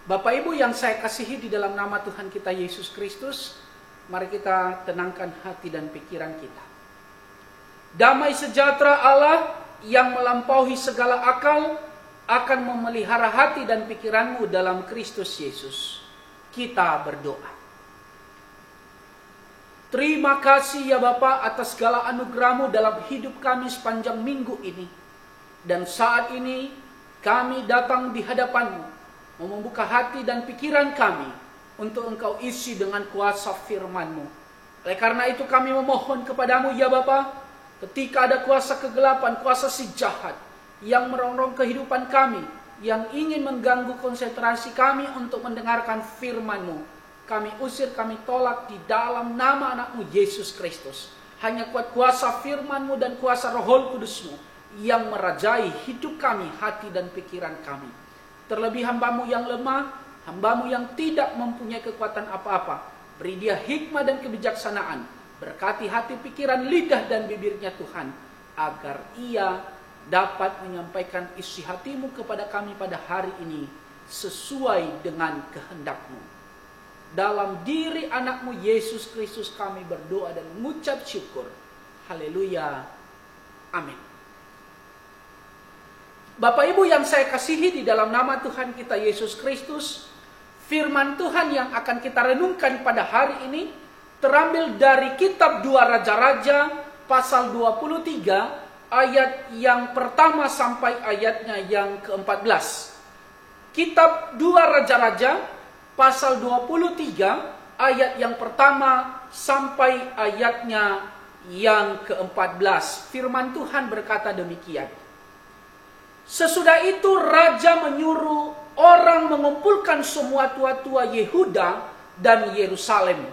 Bapak Ibu yang saya kasihi di dalam nama Tuhan kita Yesus Kristus, mari kita tenangkan hati dan pikiran kita. Damai sejahtera Allah yang melampaui segala akal akan memelihara hati dan pikiranmu dalam Kristus Yesus. Kita berdoa. Terima kasih ya Bapa atas segala anugerah-Mu dalam hidup kami sepanjang minggu ini. Dan saat ini kami datang di hadapan-Mu, mau membuka hati dan pikiran kami untuk Engkau isi dengan kuasa firman-Mu. Oleh karena itu kami memohon kepadamu ya Bapa, ketika ada kuasa kegelapan, kuasa si jahat yang merongrong kehidupan kami, yang ingin mengganggu konsentrasi kami untuk mendengarkan firman-Mu, kami usir, kami tolak di dalam nama anak-Mu Yesus Kristus. Hanya kuat kuasa firman-Mu dan kuasa Roh Kudus-Mu yang merajai hidup kami, hati dan pikiran kami. Terlebih hamba-Mu yang lemah, hamba-Mu yang tidak mempunyai kekuatan apa-apa, beri dia hikmah dan kebijaksanaan. Berkati hati, pikiran, lidah dan bibirnya Tuhan, agar ia dapat menyampaikan isi hati-Mu kepada kami pada hari ini sesuai dengan kehendak-Mu. Dalam diri anak-Mu Yesus Kristus kami berdoa dan mengucap syukur. Haleluya. Amin. Bapak Ibu yang saya kasihi di dalam nama Tuhan kita Yesus Kristus, firman Tuhan yang akan kita renungkan pada hari ini terambil dari kitab 2 Raja-Raja pasal 23 ayat yang pertama sampai ayatnya yang ke-14. Kitab 2 Raja-Raja pasal 23 ayat yang pertama sampai ayatnya yang ke-14. Firman Tuhan berkata demikian. Sesudah itu raja menyuruh orang mengumpulkan semua tua-tua Yehuda dan Yerusalem.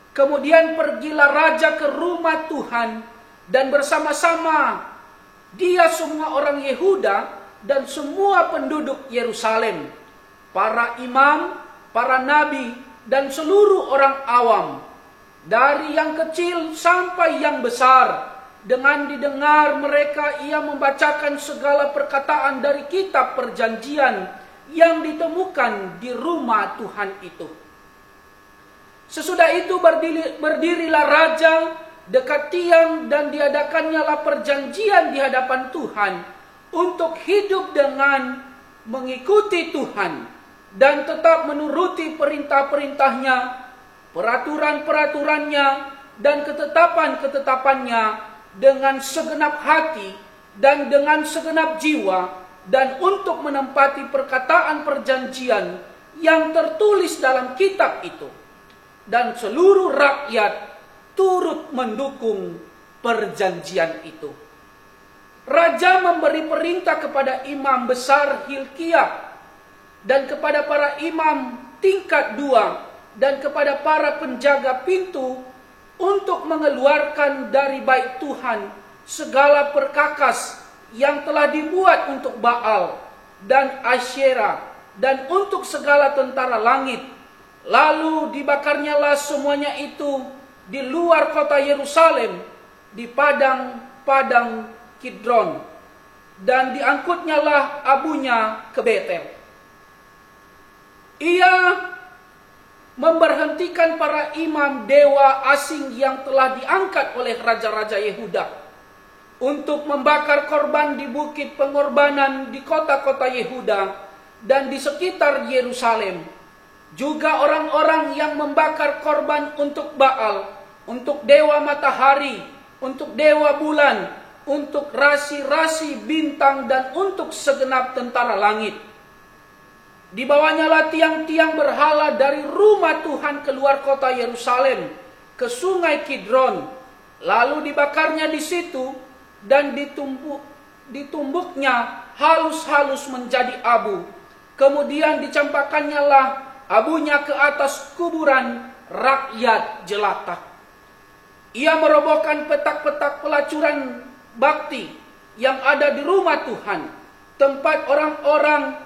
Kemudian pergilah raja ke rumah Tuhan dan bersama-sama dia semua orang Yehuda dan semua penduduk Yerusalem, para imam, para nabi dan seluruh orang awam, dari yang kecil sampai yang besar. Dengan didengar mereka, ia membacakan segala perkataan dari kitab perjanjian yang ditemukan di rumah Tuhan itu. Sesudah itu berdirilah raja dekat tiang dan diadakannya lah perjanjian di hadapan Tuhan untuk hidup dengan mengikuti Tuhan dan tetap menuruti perintah-perintahnya, peraturan-peraturannya dan ketetapan-ketetapannya dengan segenap hati dan dengan segenap jiwa, dan untuk menempati perkataan perjanjian yang tertulis dalam kitab itu. Dan seluruh rakyat turut mendukung perjanjian itu. Raja memberi perintah kepada imam besar Hilkiah dan kepada para imam tingkat 2 dan kepada para penjaga pintu untuk mengeluarkan dari bait Tuhan segala perkakas yang telah dibuat untuk Baal dan Asyera dan untuk segala tentara langit. Lalu dibakarnyalah semuanya itu di luar kota Yerusalem, di padang-padang Kidron, dan diangkutnyalah abunya ke Betel. Ia memberhentikan para imam dewa asing yang telah diangkat oleh raja-raja Yehuda untuk membakar korban di bukit pengorbanan di kota-kota Yehuda dan di sekitar Yerusalem. Juga orang-orang yang membakar korban untuk Baal, untuk dewa matahari, untuk dewa bulan, untuk rasi-rasi bintang dan untuk segenap tentara langit. Dibawanyalah tiang-tiang berhala dari rumah Tuhan keluar kota Yerusalem ke sungai Kidron, lalu dibakarnya di situ dan ditumbuknya halus-halus menjadi abu. Kemudian dicampakkannya lah abunya ke atas kuburan rakyat jelata. Ia merobohkan petak-petak pelacuran bakti yang ada di rumah Tuhan, tempat orang-orang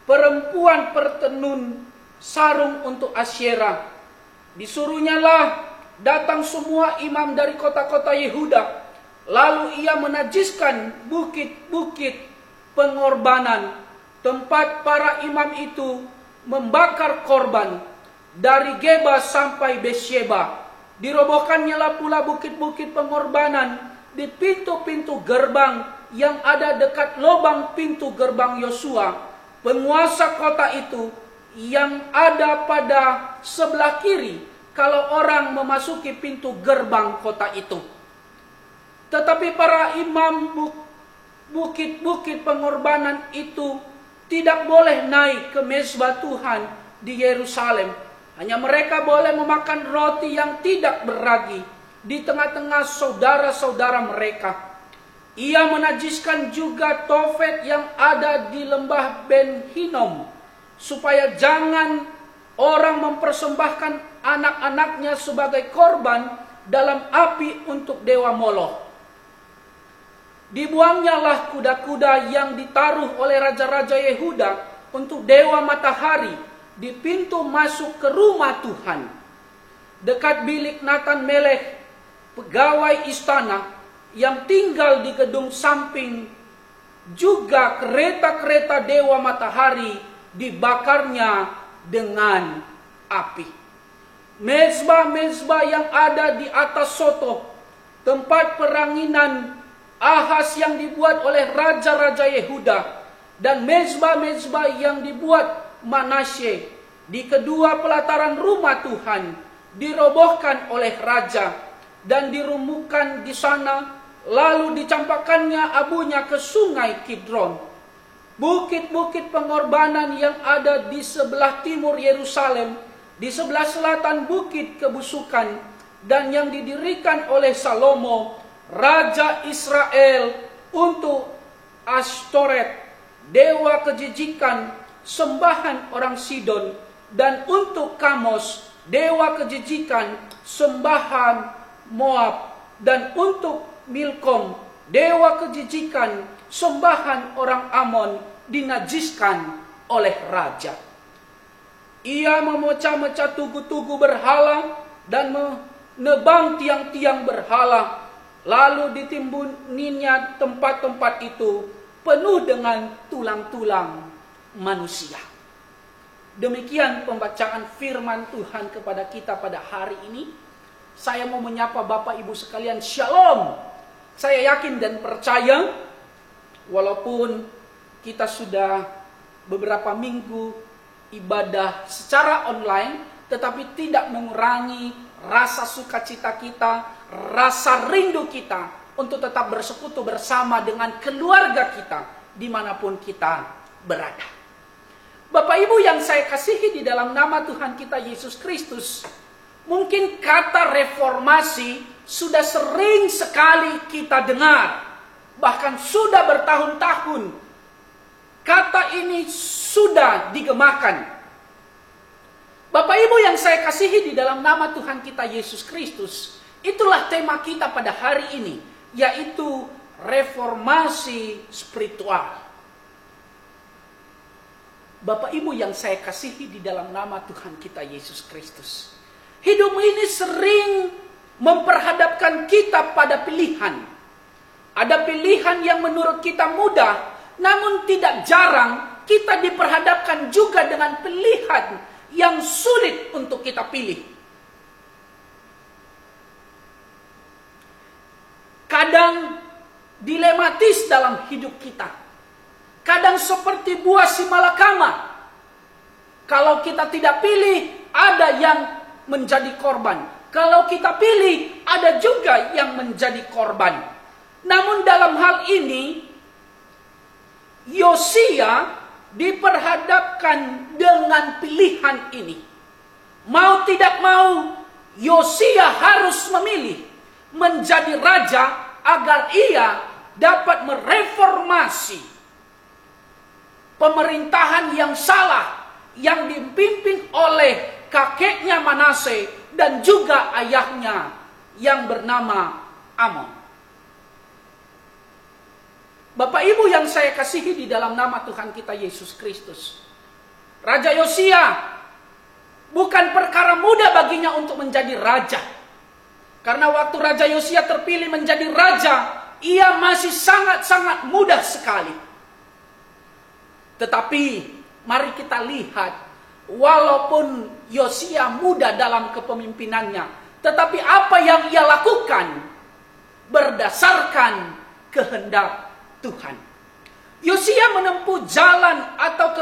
perempuan pertenun sarung untuk Asyera. Disuruhnyalah datang semua imam dari kota-kota Yehuda. Lalu ia menajiskan bukit-bukit pengorbanan, tempat para imam itu membakar korban dari Geba sampai Besyeba. Dirobohkannya pula bukit-bukit pengorbanan di pintu-pintu gerbang yang ada dekat lubang pintu gerbang Yosua, penguasa kota itu, yang ada pada sebelah kiri kalau orang memasuki pintu gerbang kota itu. Tetapi para imam bukit-bukit pengorbanan itu tidak boleh naik ke mezbah Tuhan di Yerusalem. Hanya mereka boleh memakan roti yang tidak beragi di tengah-tengah saudara-saudara mereka. Ia menajiskan juga Tofet yang ada di lembah Ben Hinnom, supaya jangan orang mempersembahkan anak-anaknya sebagai korban dalam api untuk dewa Moloch. Dibuangnyalah kuda-kuda yang ditaruh oleh raja-raja Yehuda untuk dewa matahari di pintu masuk ke rumah Tuhan, dekat bilik Natan Melech, pegawai istana yang tinggal di gedung samping. Juga kereta-kereta dewa matahari dibakarnya dengan api. Mezbah-mezbah yang ada di atas soto, tempat peranginan Ahaz yang dibuat oleh raja-raja Yehuda, dan mezbah-mezbah yang dibuat Manasye di kedua pelataran rumah Tuhan dirobohkan oleh raja dan dirumukan di sana, lalu dicampakkannya abunya ke sungai Kidron. Bukit-bukit pengorbanan yang ada di sebelah timur Yerusalem, di sebelah selatan bukit kebusukan, dan yang didirikan oleh Salomo, raja Israel, untuk Ashtoret, dewa kejijikan, sembahan orang Sidon, dan untuk Kamos, dewa kejijikan, sembahan Moab, dan untuk Milkom, dewa kejijikan, sembahan orang Amon, dinajiskan oleh raja. Ia memecah-mecah tugu-tugu berhala dan menebang tiang-tiang berhala, lalu ditimbuninya tempat-tempat itu penuh dengan tulang-tulang manusia. Demikian pembacaan firman Tuhan kepada kita pada hari ini. Saya mau menyapa Bapak Ibu sekalian, Shalom. Saya yakin dan percaya, walaupun kita sudah beberapa minggu ibadah secara online, tetapi tidak mengurangi rasa sukacita kita, rasa rindu kita untuk tetap bersekutu bersama dengan keluarga kita dimanapun kita berada. Bapak Ibu yang saya kasihi di dalam nama Tuhan kita Yesus Kristus, mungkin kata reformasi sudah sering sekali kita dengar, bahkan sudah bertahun-tahun kata ini sudah digemakan. Bapak Ibu yang saya kasihi di dalam nama Tuhan kita Yesus Kristus, itulah tema kita pada hari ini, yaitu reformasi spiritual. Bapak Ibu yang saya kasihi di dalam nama Tuhan kita Yesus Kristus, hidup ini sering memperhadapkan kita pada pilihan. Ada pilihan yang menurut kita mudah, namun tidak jarang kita diperhadapkan juga dengan pilihan yang sulit untuk kita pilih. Kadang dilematis dalam hidup kita. Kadang seperti buah simalakama. Kalau kita tidak pilih, ada yang menjadi korban. Kalau kita pilih, ada juga yang menjadi korban. Namun dalam hal ini, Yosia diperhadapkan dengan pilihan ini. Mau tidak mau, Yosia harus memilih menjadi raja agar ia dapat mereformasi pemerintahan yang salah yang dipimpin oleh kakeknya Manase dan juga ayahnya yang bernama Amon. Bapak Ibu yang saya kasihi di dalam nama Tuhan kita Yesus Kristus, Raja Yosia bukan perkara mudah baginya untuk menjadi raja. Karena waktu Raja Yosia terpilih menjadi raja, ia masih sangat-sangat muda sekali. Tetapi mari kita lihat walaupun Yosia muda dalam kepemimpinannya, tetapi apa yang ia lakukan berdasarkan kehendak Tuhan. Yosia menempuh jalan atau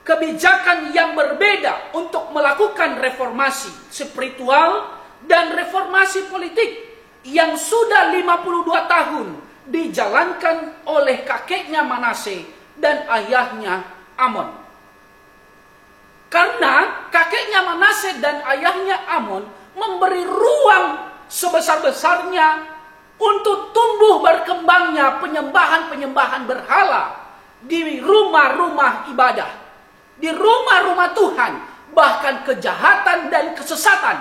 kebijakan yang berbeda untuk melakukan reformasi spiritual dan reformasi politik yang sudah 52 tahun dijalankan oleh kakeknya Manase dan ayahnya Amon. Karena kakeknya Manase dan ayahnya Amon memberi ruang sebesar-besarnya untuk tumbuh berkembangnya penyembahan-penyembahan berhala di rumah-rumah ibadah, di rumah-rumah Tuhan. Bahkan kejahatan dan kesesatan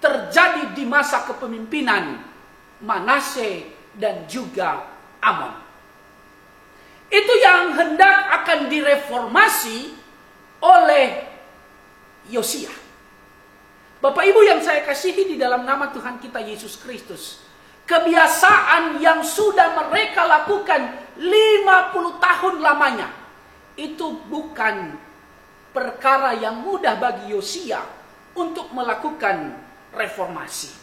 terjadi di masa kepemimpinan Manase dan juga Amon. Itu yang hendak akan direformasi oleh Yosia. Bapak Ibu yang saya kasihi di dalam nama Tuhan kita Yesus Kristus, kebiasaan yang sudah mereka lakukan 50 tahun lamanya, itu bukan perkara yang mudah bagi Yosia untuk melakukan reformasi.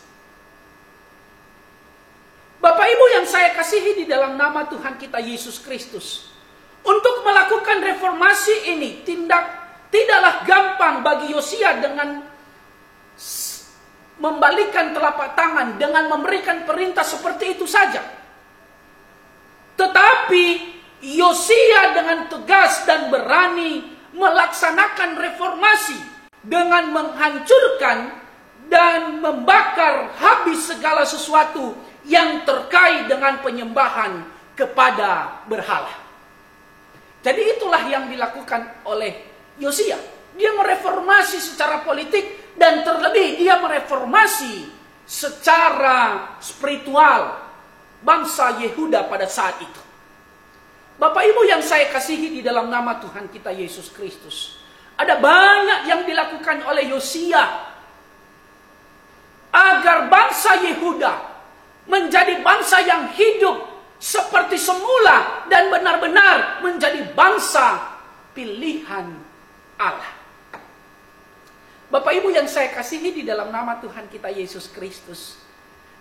Bapak Ibu yang saya kasihi di dalam nama Tuhan kita Yesus Kristus, untuk melakukan reformasi ini tidaklah gampang bagi Yosia dengan membalikan telapak tangan dengan memberikan perintah seperti itu saja. Tetapi Yosia dengan tegas dan berani melaksanakan reformasi dengan menghancurkan dan membakar habis segala sesuatu yang terkait dengan penyembahan kepada berhala. Jadi itulah yang dilakukan oleh Yosia. Dia mereformasi secara politik dan terlebih dia mereformasi secara spiritual bangsa Yehuda pada saat itu. Bapak Ibu yang saya kasihi di dalam nama Tuhan kita Yesus Kristus, ada banyak yang dilakukan oleh Yosia agar bangsa Yehuda menjadi bangsa yang hidup seperti semula dan benar-benar menjadi bangsa pilihan Allah. Bapak Ibu yang saya kasihi di dalam nama Tuhan kita Yesus Kristus,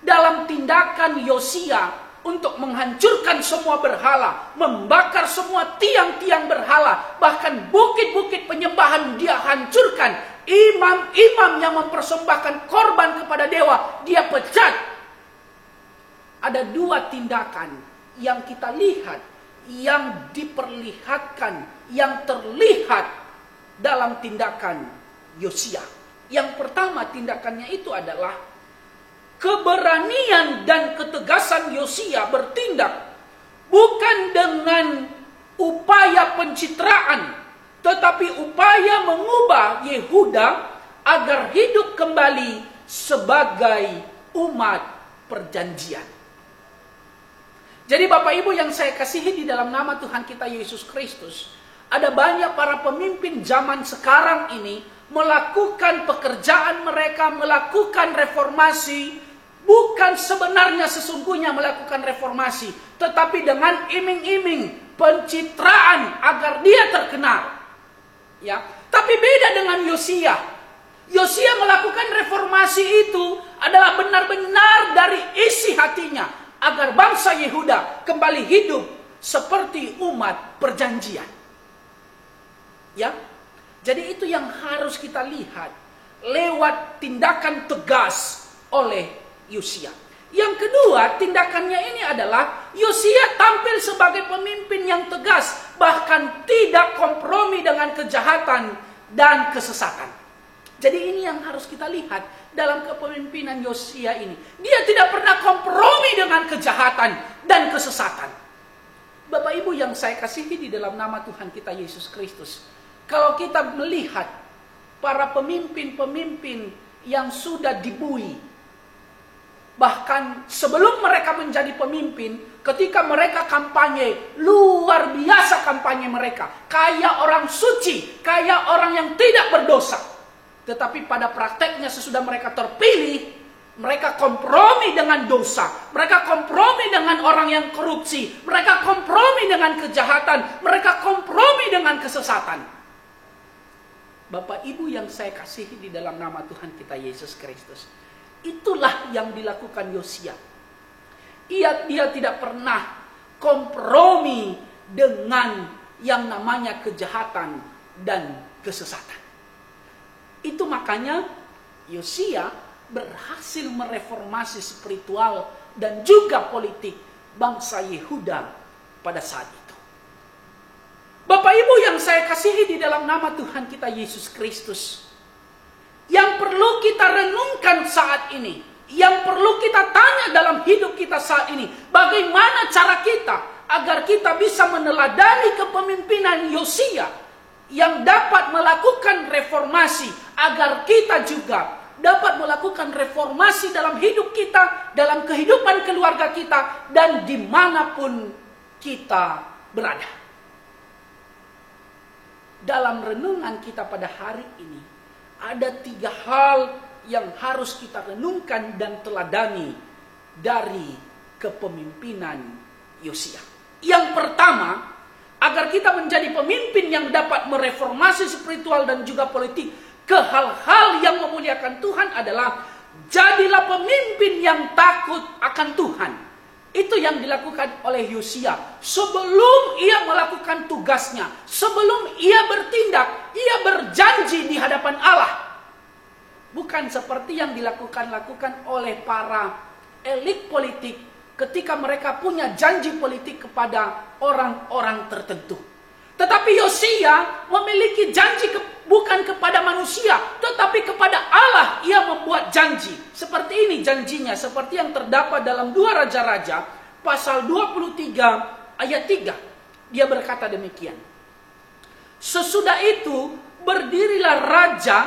dalam tindakan Yosia untuk menghancurkan semua berhala, membakar semua tiang-tiang berhala, bahkan bukit-bukit penyembahan dia hancurkan, imam-imam yang mempersembahkan korban kepada dewa dia pecat. Ada dua tindakan yang kita lihat, yang diperlihatkan, yang terlihat dalam tindakan Yosia. Yang pertama tindakannya itu adalah keberanian dan ketegasan Yosia bertindak bukan dengan upaya pencitraan, tetapi upaya mengubah Yehuda agar hidup kembali sebagai umat perjanjian. Jadi Bapak Ibu yang saya kasihi di dalam nama Tuhan kita Yesus Kristus, ada banyak para pemimpin zaman sekarang ini melakukan pekerjaan mereka, melakukan reformasi, bukan sebenarnya sesungguhnya melakukan reformasi, tetapi dengan iming-iming pencitraan agar dia terkenal. Ya, tapi beda dengan Yosia. Yosia melakukan reformasi itu adalah benar-benar dari isi hatinya agar bangsa Yehuda kembali hidup seperti umat perjanjian. Ya. Jadi itu yang harus kita lihat lewat tindakan tegas oleh Yosia. Yang kedua, tindakannya ini adalah Yosia tampil sebagai pemimpin yang tegas, bahkan tidak kompromi dengan kejahatan dan kesesatan. Jadi ini yang harus kita lihat dalam kepemimpinan Yosia ini. Dia tidak pernah kompromi dengan kejahatan dan kesesatan. Bapak Ibu yang saya kasihi di dalam nama Tuhan kita Yesus Kristus, kalau kita melihat para pemimpin-pemimpin yang sudah dibui, bahkan sebelum mereka menjadi pemimpin, ketika mereka kampanye, luar biasa kampanye mereka. Kayak orang suci, kayak orang yang tidak berdosa. Tetapi pada prakteknya sesudah mereka terpilih, mereka kompromi dengan dosa. Mereka kompromi dengan orang yang korupsi. Mereka kompromi dengan kejahatan. Mereka kompromi dengan kesesatan. Bapak Ibu yang saya kasihi di dalam nama Tuhan kita Yesus Kristus, itulah yang dilakukan Yosia. Dia tidak pernah kompromi dengan yang namanya kejahatan dan kesesatan. Itu makanya Yosia berhasil mereformasi spiritual dan juga politik bangsa Yehuda pada saat itu. Bapak Ibu yang saya kasihi di dalam nama Tuhan kita Yesus Kristus, yang perlu kita renungkan saat ini, yang perlu kita tanya dalam hidup kita saat ini, bagaimana cara kita agar kita bisa meneladani kepemimpinan Yosia yang dapat melakukan reformasi, agar kita juga dapat melakukan reformasi dalam hidup kita, dalam kehidupan keluarga kita, dan dimanapun kita berada. Dalam renungan kita pada hari ini, ada 3 hal yang harus kita renungkan dan teladani dari kepemimpinan Yosia. Yang pertama, agar kita menjadi pemimpin yang dapat mereformasi spiritual dan juga politik ke hal-hal yang memuliakan Tuhan adalah jadilah pemimpin yang takut akan Tuhan. Itu yang dilakukan oleh Yosia sebelum ia melakukan tugasnya, sebelum ia bertindak, ia berjanji di hadapan Allah. Bukan seperti yang dilakukan oleh para elit politik ketika mereka punya janji politik kepada orang-orang tertentu. Tetapi Yosia memiliki janji bukan kepada manusia, tetapi kepada Allah ia membuat janji. Seperti ini janjinya, seperti yang terdapat dalam 2 Raja-Raja pasal 23 ayat 3. Dia berkata demikian. Sesudah itu berdirilah Raja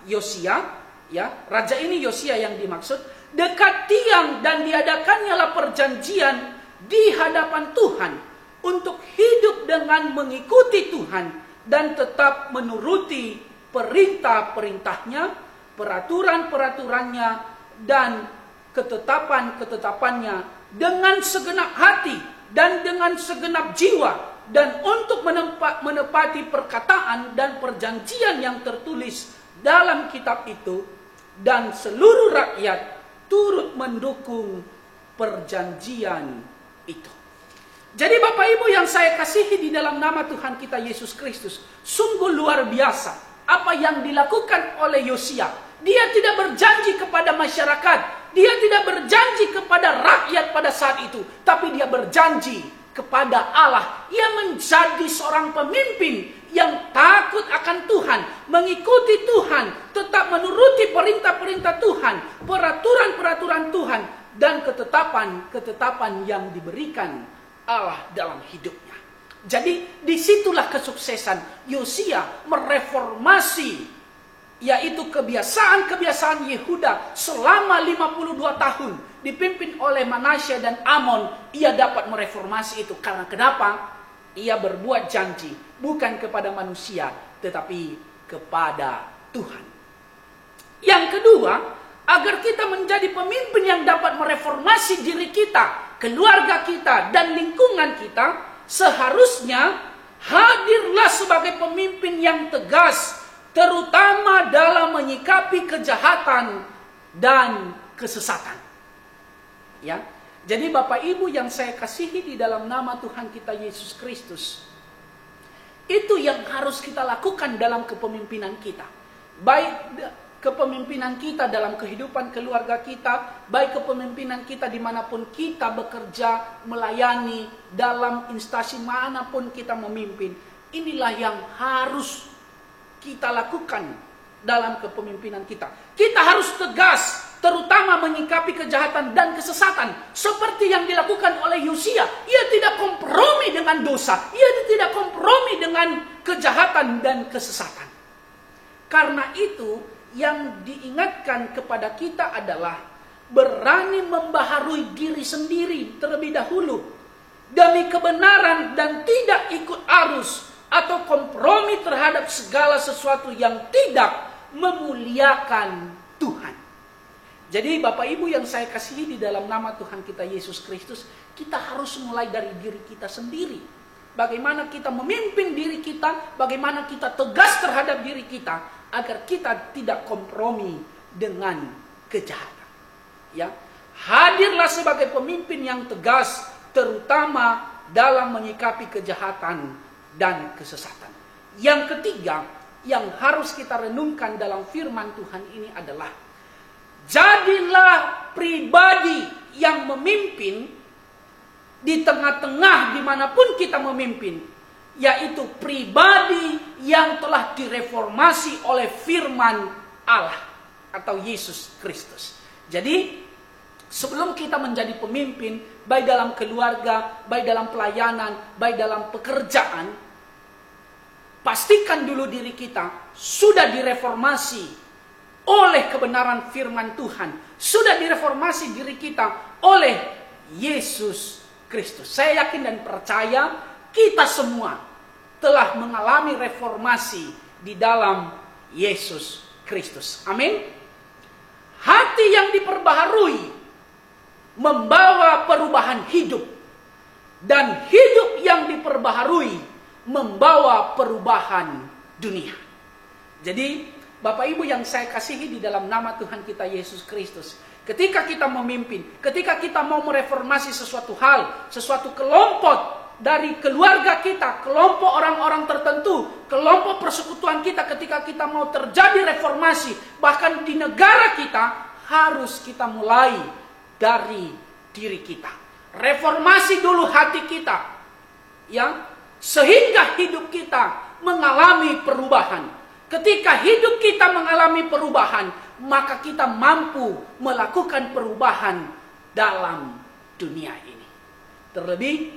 Yosia, ya, raja ini Yosia yang dimaksud, dekat tiang dan diadakannya lah perjanjian di hadapan Tuhan untuk hidup dengan mengikuti Tuhan dan tetap menuruti perintah-perintahnya, peraturan-peraturannya, dan ketetapan-ketetapannya dengan segenap hati dan dengan segenap jiwa, dan untuk menepati perkataan dan perjanjian yang tertulis dalam kitab itu, dan seluruh rakyat turut mendukung perjanjian itu. Jadi Bapak Ibu yang saya kasihi di dalam nama Tuhan kita Yesus Kristus, sungguh luar biasa apa yang dilakukan oleh Yosia. Dia tidak berjanji kepada masyarakat, dia tidak berjanji kepada rakyat pada saat itu, tapi dia berjanji kepada Allah. Ia menjadi seorang pemimpin yang takut akan Tuhan, mengikuti Tuhan, tetap menuruti perintah-perintah Tuhan, peraturan-peraturan Tuhan, dan ketetapan-ketetapan yang diberikan Allah dalam hidupnya. Jadi disitulah kesuksesan Yosia mereformasi, yaitu kebiasaan-kebiasaan Yehuda selama 52 tahun dipimpin oleh Manasya dan Amon. Ia dapat mereformasi itu karena kenapa? Ia berbuat janji bukan kepada manusia tetapi kepada Tuhan. Yang kedua, agar kita menjadi pemimpin yang dapat mereformasi diri kita, keluarga kita, dan lingkungan kita, seharusnya hadirlah sebagai pemimpin yang tegas, terutama dalam menyikapi kejahatan dan kesesatan. Ya, jadi Bapak Ibu yang saya kasihi di dalam nama Tuhan kita Yesus Kristus, itu yang harus kita lakukan dalam kepemimpinan kita. Baik kepemimpinan kita dalam kehidupan keluarga kita, baik kepemimpinan kita dimanapun kita bekerja, melayani, dalam instansi manapun kita memimpin. Inilah yang harus kita lakukan dalam kepemimpinan kita. Kita harus tegas, terutama menyikapi kejahatan dan kesesatan, seperti yang dilakukan oleh Yosia. Ia tidak kompromi dengan dosa, ia tidak kompromi dengan kejahatan dan kesesatan. Karena itu, yang diingatkan kepada kita adalah berani membaharui diri sendiri terlebih dahulu demi kebenaran dan tidak ikut arus atau kompromi terhadap segala sesuatu yang tidak memuliakan Tuhan. Jadi Bapak Ibu yang saya kasihi di dalam nama Tuhan kita Yesus Kristus, kita harus mulai dari diri kita sendiri. bagaimana kita memimpin diri kita, bagaimana kita tegas terhadap diri kita, agar kita tidak kompromi dengan kejahatan. Ya, hadirlah sebagai pemimpin yang tegas, terutama dalam menyikapi kejahatan dan kesesatan. Yang ketiga, yang harus kita renungkan dalam firman Tuhan ini adalah, jadilah pribadi yang memimpin di tengah-tengah dimanapun kita memimpin, yaitu pribadi yang telah direformasi oleh firman Allah atau Yesus Kristus. Jadi sebelum kita menjadi pemimpin, baik dalam keluarga, baik dalam pelayanan, baik dalam pekerjaan, pastikan dulu diri kita sudah direformasi oleh kebenaran firman Tuhan, sudah direformasi diri kita oleh Yesus Kristus. Saya yakin dan percaya kita semua telah mengalami reformasi di dalam Yesus Kristus. Amin. Hati yang diperbaharui membawa perubahan hidup, dan hidup yang diperbaharui membawa perubahan dunia. Jadi Bapak Ibu yang saya kasihi di dalam nama Tuhan kita Yesus Kristus, ketika kita memimpin, ketika kita mau mereformasi sesuatu hal, sesuatu kelompok dari keluarga kita, kelompok orang-orang tertentu, kelompok persekutuan kita, ketika kita mau terjadi reformasi, bahkan di negara kita, harus kita mulai dari diri kita. Reformasi dulu hati kita, ya, sehingga hidup kita mengalami perubahan. Ketika hidup kita mengalami perubahan, maka kita mampu melakukan perubahan dalam dunia ini. Terlebih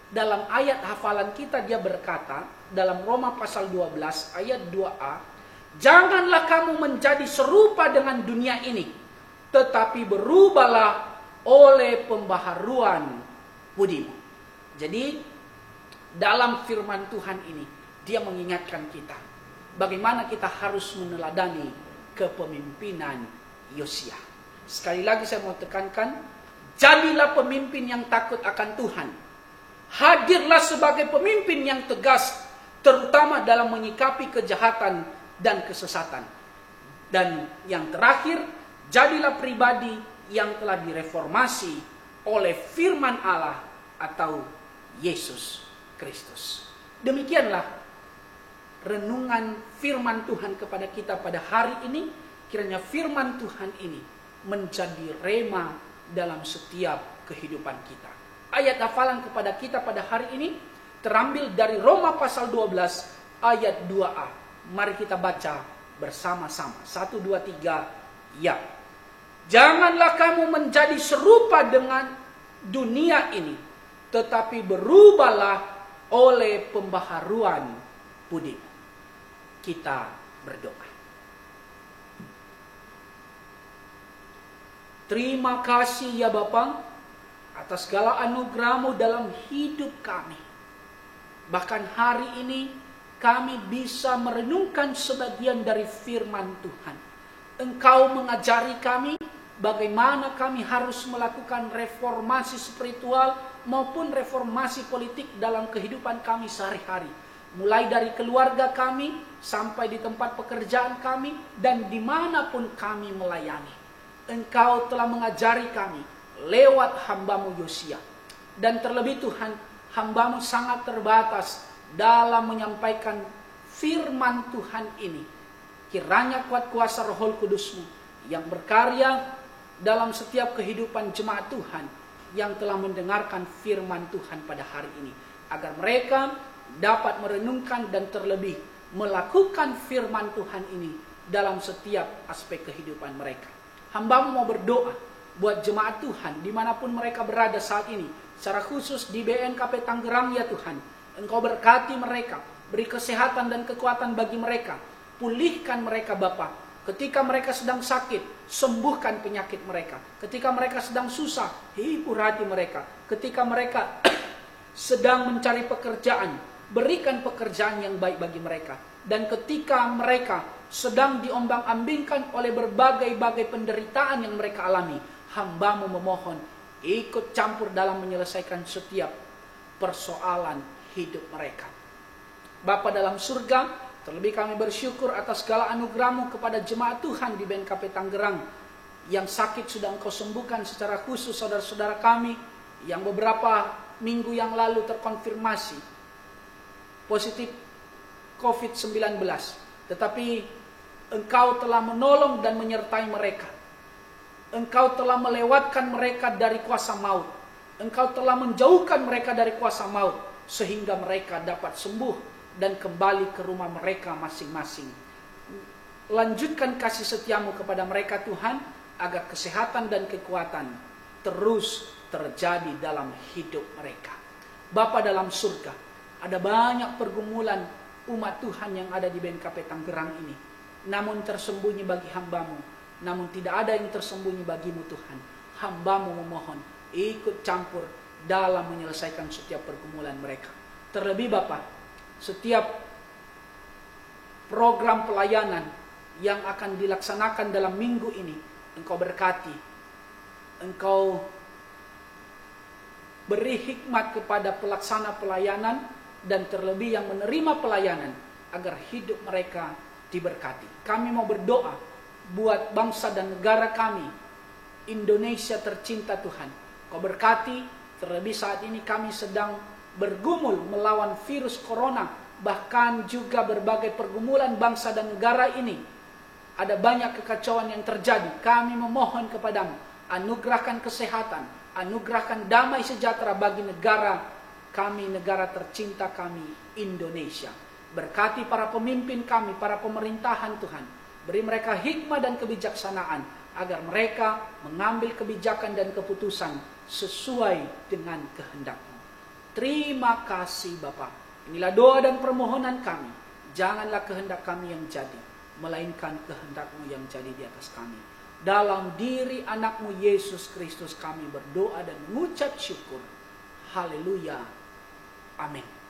dalam ayat hafalan kita dia berkata dalam Roma pasal 12 ayat 2a, janganlah kamu menjadi serupa dengan dunia ini, tetapi berubahlah oleh pembaharuan budimu. Jadi dalam firman Tuhan ini dia mengingatkan kita bagaimana kita harus meneladani kepemimpinan Yosia. Sekali lagi saya mau tekankan, jadilah pemimpin yang takut akan Tuhan. Hadirlah sebagai pemimpin yang tegas, terutama dalam menyikapi kejahatan dan kesesatan. Dan yang terakhir, jadilah pribadi yang telah direformasi oleh firman Allah atau Yesus Kristus. Demikianlah renungan firman Tuhan kepada kita pada hari ini. Kiranya firman Tuhan ini menjadi rema dalam setiap kehidupan kita. Ayat hafalan kepada kita pada hari ini terambil dari Roma pasal 12 ayat 2a. Mari kita baca bersama-sama. 1, 2, 3, ya. Janganlah kamu menjadi serupa dengan dunia ini, tetapi berubahlah oleh pembaharuan budimu. Kita berdoa. Terima kasih ya Bapa atas segala anugerah-Mu dalam hidup kami. Bahkan hari ini kami bisa merenungkan sebagian dari firman Tuhan. Engkau mengajari kami bagaimana kami harus melakukan reformasi spiritual maupun reformasi politik dalam kehidupan kami sehari-hari. Mulai dari keluarga kami, sampai di tempat pekerjaan kami, dan dimanapun kami melayani. Engkau telah mengajari kami lewat hamba-Mu Yosia. Dan terlebih Tuhan, hamba-Mu sangat terbatas dalam menyampaikan firman Tuhan ini. Kiranya kuat kuasa Roh Kudus-Mu yang berkarya dalam setiap kehidupan jemaat Tuhan yang telah mendengarkan firman Tuhan pada hari ini. Agar mereka dapat merenungkan dan terlebih melakukan firman Tuhan ini dalam setiap aspek kehidupan mereka. Hamba-Mu mau berdoa buat jemaat Tuhan dimanapun mereka berada saat ini. Secara khusus di BNKP Tangerang ya Tuhan. Engkau berkati mereka, beri kesehatan dan kekuatan bagi mereka. Pulihkan mereka Bapa. Ketika mereka sedang sakit, sembuhkan penyakit mereka. Ketika mereka sedang susah, hibur hati mereka. Ketika mereka sedang mencari pekerjaan, berikan pekerjaan yang baik bagi mereka. Dan ketika mereka sedang diombang-ambingkan oleh berbagai-bagai penderitaan yang mereka alami, hamba-Mu memohon, ikut campur dalam menyelesaikan setiap persoalan hidup mereka. Bapa dalam surga, terlebih kami bersyukur atas segala anugerah-Mu kepada jemaat Tuhan di BNKP Tangerang. Yang sakit sudah Engkau sembuhkan, secara khusus saudara-saudara kami yang beberapa minggu yang lalu terkonfirmasi positif COVID-19. Tetapi Engkau telah menolong dan menyertai mereka. Engkau telah melewatkan mereka dari kuasa maut. Engkau telah menjauhkan mereka dari kuasa maut, sehingga mereka dapat sembuh dan kembali ke rumah mereka masing-masing. Lanjutkan kasih setia-Mu kepada mereka Tuhan, agar kesehatan dan kekuatan terus terjadi dalam hidup mereka. Bapa dalam surga, ada banyak pergumulan umat Tuhan yang ada di BNKP Tangerang ini. Namun tersembunyi bagi hamba-Mu. Namun tidak ada yang tersembunyi bagi-Mu Tuhan. Hamba-Mu memohon, ikut campur dalam menyelesaikan setiap pergumulan mereka. Terlebih Bapa, setiap program pelayanan yang akan dilaksanakan dalam minggu ini, Engkau berkati. Engkau beri hikmat kepada pelaksana pelayanan dan terlebih yang menerima pelayanan, agar hidup mereka diberkati. Kami mau berdoa buat bangsa dan negara kami, Indonesia tercinta Tuhan. Kau berkati, terlebih saat ini kami sedang bergumul melawan virus corona, bahkan juga berbagai pergumulan bangsa dan negara ini. Ada banyak kekacauan yang terjadi. Kami memohon kepadamu, anugerahkan kesehatan, anugerahkan damai sejahtera bagi negara kami, negara tercinta kami, Indonesia. Berkati para pemimpin kami, para pemerintahan Tuhan. Beri mereka hikmah dan kebijaksanaan, agar mereka mengambil kebijakan dan keputusan sesuai dengan kehendak-Mu. Terima kasih Bapa. Inilah doa dan permohonan kami. Janganlah kehendak kami yang jadi, melainkan kehendak-Mu yang jadi di atas kami. Dalam diri anak-Mu Yesus Kristus kami berdoa dan mengucap syukur. Haleluya. Amin.